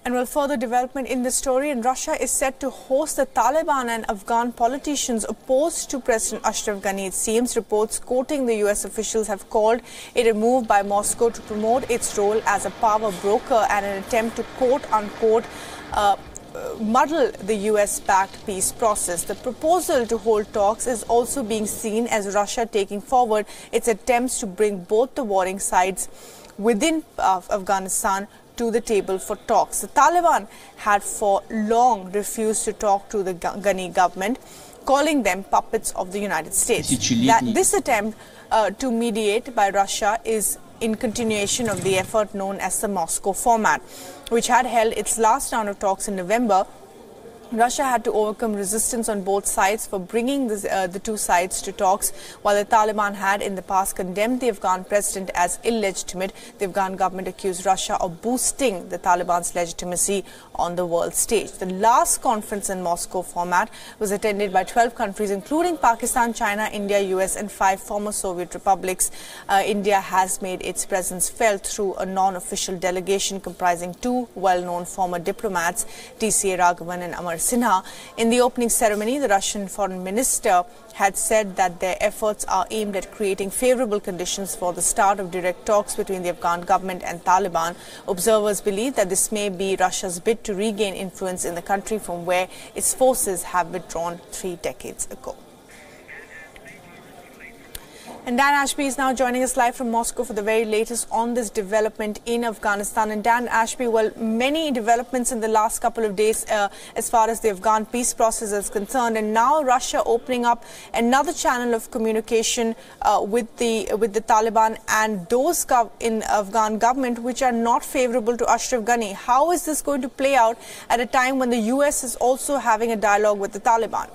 And well, further development in the story, and Russia is set to host the Taliban and Afghan politicians opposed to President Ashraf Ghani. It seems reports quoting the US officials have called it a move by Moscow to promote its role as a power broker and an attempt to quote-unquote muddle the US-backed peace process. The proposal to hold talks is also being seen as Russia taking forward its attempts to bring both the warring sides within Afghanistan to the table for talks. The Taliban had for long refused to talk to the Ghani government, calling them puppets of the United States. This attempt to mediate by Russia is in continuation of the effort known as the Moscow format, which had held its last round of talks in November. Russia had to overcome resistance on both sides for bringing the two sides to talks, while the Taliban had in the past condemned the Afghan president as illegitimate. The Afghan government accused Russia of boosting the Taliban's legitimacy on the world stage. The last conference in Moscow format was attended by 12 countries, including Pakistan, China, India, US and 5 former Soviet republics. India has made its presence felt through a non-official delegation comprising 2 well-known former diplomats, TCA Raghavan and Amar Sinha. In the opening ceremony, the Russian foreign minister had said that their efforts are aimed at creating favorable conditions for the start of direct talks between the Afghan government and Taliban. Observers believe that this may be Russia's bid to regain influence in the country from where its forces have withdrawn 3 decades ago. And Dan Ashby is now joining us live from Moscow for the very latest on this development in Afghanistan. And Dan Ashby, well, many developments in the last couple of days as far as the Afghan peace process is concerned. And now Russia opening up another channel of communication with the Taliban and those in Afghan government which are not favorable to Ashraf Ghani. How is this going to play out at a time when the US is also having a dialogue with the Taliban?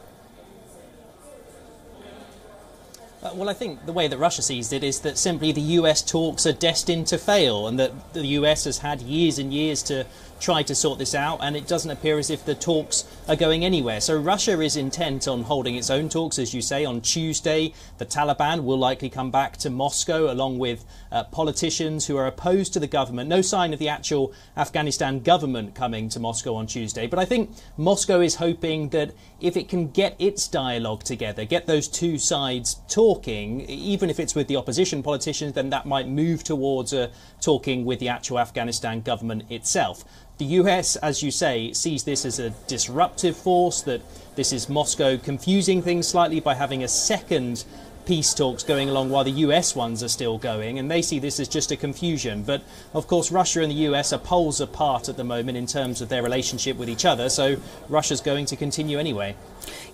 Well, I think the way that Russia sees it is that simply the US talks are destined to fail and that the US has had years and years to try to sort this out, and it doesn't appear as if the talks are going anywhere. So Russia is intent on holding its own talks, as you say, on Tuesday. The Taliban will likely come back to Moscow along with politicians who are opposed to the government. No sign of the actual Afghanistan government coming to Moscow on Tuesday. But I think Moscow is hoping that if it can get its dialogue together, get those two sides talking, even if it's with the opposition politicians, then that might move towards talking with the actual Afghanistan government itself. The US, as you say, sees this as a disruptive force, that this is Moscow confusing things slightly by having a second peace talks going along while the US ones are still going, and they see this as just a confusion. But of course Russia and the US are poles apart at the moment in terms of their relationship with each other, so Russia's going to continue anyway.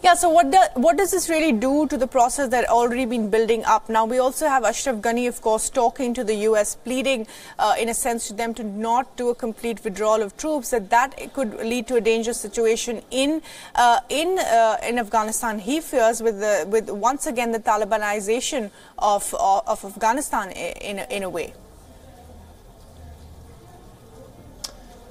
Yeah, so what does this really do to the process that already been building up? Now we also have Ashraf Ghani, of course, talking to the US, pleading in a sense to them to not do a complete withdrawal of troops, that it could lead to a dangerous situation in Afghanistan. He fears with once again the Talibanization of Afghanistan in a way.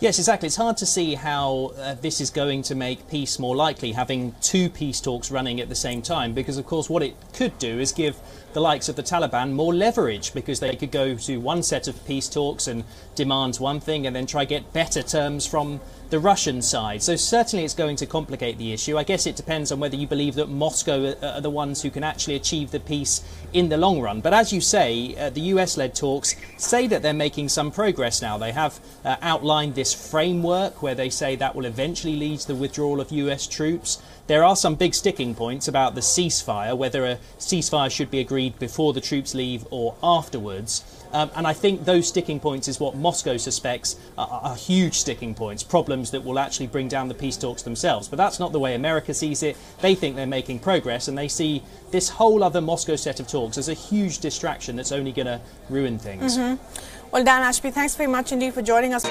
Yes, exactly. It's hard to see how this is going to make peace more likely, having 2 peace talks running at the same time, because of course what it could do is give the likes of the Taliban more leverage, because they could go to one set of peace talks and demand one thing and then try get better terms from the Russian side. So certainly it's going to complicate the issue. I guess it depends on whether you believe that Moscow are the ones who can actually achieve the peace in the long run. But as you say, the US-led talks say that they're making some progress now. They have outlined this framework where they say that will eventually lead to the withdrawal of US troops. There are some big sticking points about the ceasefire, whether a ceasefire should be agreed before the troops leave or afterwards. And I think those sticking points is what Moscow suspects are huge sticking points, problems that will actually bring down the peace talks themselves. But that's not the way America sees it. They think they're making progress, and they see this whole other Moscow set of talks as a huge distraction that's only going to ruin things. Well, Dan Ashby, thanks very much indeed for joining us.